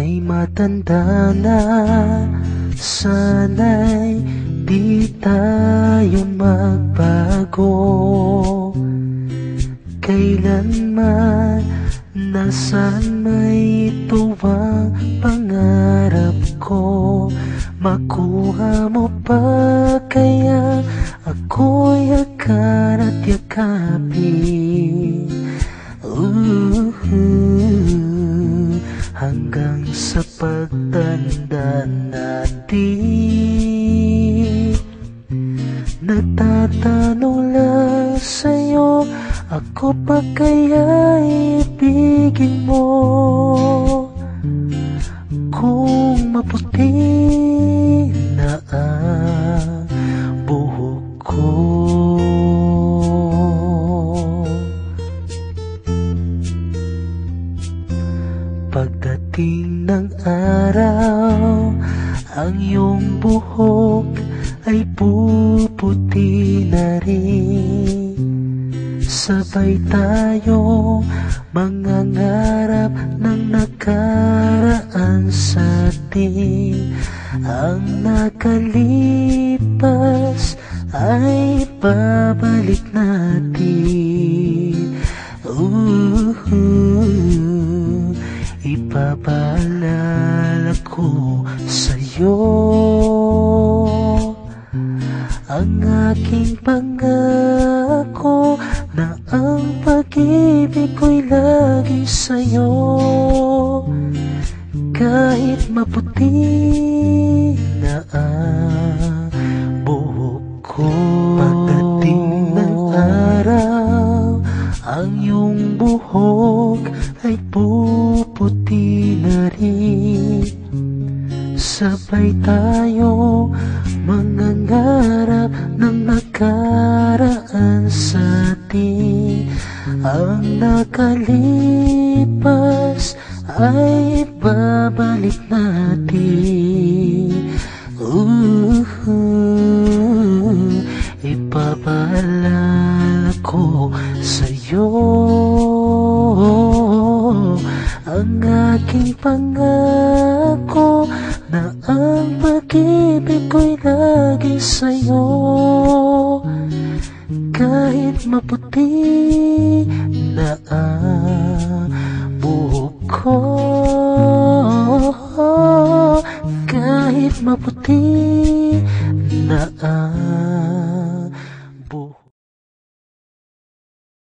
Ay matanda na, sana'y di tayo magbago. Kailanman, nasaan may tuwang pangarap ko. Makuha mo pa kaya ako'y akan at yakapin. Hanggang sa pagtanda natin, nagtatanong lang sa'yo, ako pa kaya ibigin mo? Kung maputi na ang buhok ko. Pagdating ng araw, ang iyong buhok ay puputi na rin. Sabay tayo mangangarap ng nakaraan sa atin. Ang nakalipas ay babalik natin. Ipapaalala ko sa'yo ang aking pangako na ang pag-ibig ko'y lagi sa'yo. Kahit maputi na ang buhok ko. Pagdating ng araw, ang iyong buhok ay puputi na rin. Sabay tayo mangangarap ng nakaraan sa atin. Ang nakalipas ay babalik natin. Ipapaalala ko sa'yo ang aking pangako na ang pag-ibig ko'y lagi sa'yo. Kahit maputi na ang buhok ko, kahit maputi na ang